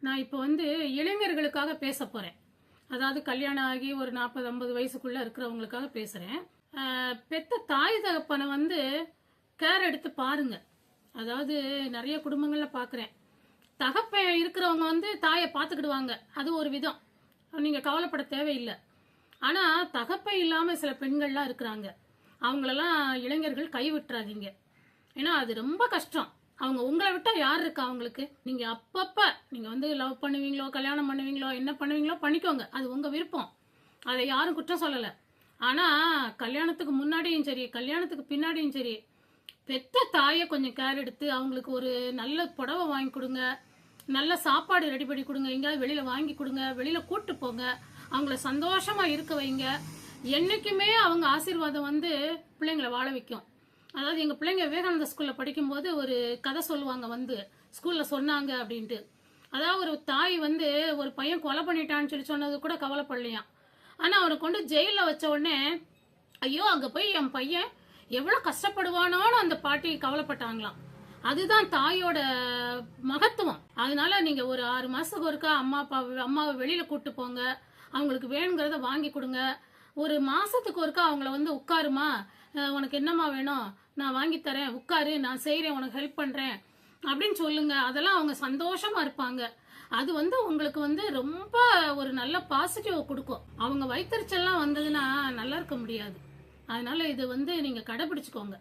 நான் இப்போ இளைஞர்களுக்காக பேச போறேன். அதாவது கல்யாணம் ஆகி ஒரு 40, 50 வயசுக்குள்ள இருக்கிறவங்களுக்காக பேசுறேன். பெத்த தாய் தகப்பனை கேர் எடுத்து பாருங்க. அதாவது நிறைய குடும்பங்கள்ல பார்க்குறேன். தகப்பன் இருக்கிறவங்க தாயை பார்த்துக்கிடுவாங்க. அது ஒரு விதம். நீங்க கவலைப்பட தேவையில்லை. ஆனா தகப்பன் இல்லாம சில பெண்கள்லாம் இருக்கிறாங்க. அவங்களெல்லாம் இளைஞர்கள் கைவிட்டுறாதீங்க. ஏன்னா அது ரொம்ப கஷ்டம். அவங்க உங்களை விட்டா யார் இருக்கா அவங்களுக்கு? நீங்க அப்பப்ப நீங்க லவ் பண்ணுவீங்களோ, கல்யாணம் பண்ணுவீங்களோ, என்ன பண்ணுவீங்களோ பண்ணிக்கோங்க. அது உங்க விருப்பம். அதை யாரும் குற்றம் சொல்லல. ஆனா கல்யாணத்துக்கு முன்னாடியும் சரி, கல்யாணத்துக்கு பின்னாடியும் சரி, பெத்த தாயை கொஞ்சம் கேர் எடுத்து அவங்களுக்கு ஒரு நல்ல புடவை வாங்கி கொடுங்க, நல்ல சாப்பாடு ரெடி பண்ணி கொடுங்க, எங்கேயாவது வெளியில வாங்கி கொடுங்க, வெளியில கூட்டு போங்க, அவங்கள சந்தோஷமா இருக்க வைங்க. என்னைக்குமே அவங்க ஆசீர்வாதம் பிள்ளைங்களை வாழ வைக்கும். அதாவது எங்க பிள்ளைங்க விவேகானந்த ஸ்கூல்ல படிக்கும்போது ஒரு கதை சொல்லுவாங்க, ஸ்கூல்ல சொன்னாங்க அப்படின்ட்டு. அதாவது ஒரு தாய் ஒரு பையன் கொலை பண்ணிட்டான்னு சொல்லி சொன்னது கூட கவலைப்படலையாம். ஆனா அவனை கொண்டு ஜெயில வச்ச உடனே, ஐயோ அங்க போய் என் பையன் எவ்வளவு கஷ்டப்படுவானோன்னு அந்த பாட்டி கவலைப்பட்டாங்களாம். அதுதான் தாயோட மகத்துவம். அதனால நீங்க ஒரு 6 மாசத்துக்கு ஒருக்கா அம்மாவை வெளியில கூட்டு போங்க, அவங்களுக்கு வேணுங்கிறத வாங்கி கொடுங்க. ஒரு மாசத்துக்கு ஒருக்கா அவங்கள உட்காருமா, உனக்கு என்னம்மா வேணும், நான் வாங்கி தரேன், உட்காரு, நான் செய்யறேன், உனக்கு ஹெல்ப் பண்றேன் அப்படின்னு சொல்லுங்க. அதெல்லாம் அவங்க சந்தோஷமா இருப்பாங்க. அது உங்களுக்கு ரொம்ப ஒரு நல்ல பாசிட்டிவ் கொடுக்கும். அவங்க வயிற்றுச்செல்லாம் வந்ததுன்னா நல்லா இருக்க முடியாது. அதனால இது நீங்க கடைபிடிச்சுக்கோங்க.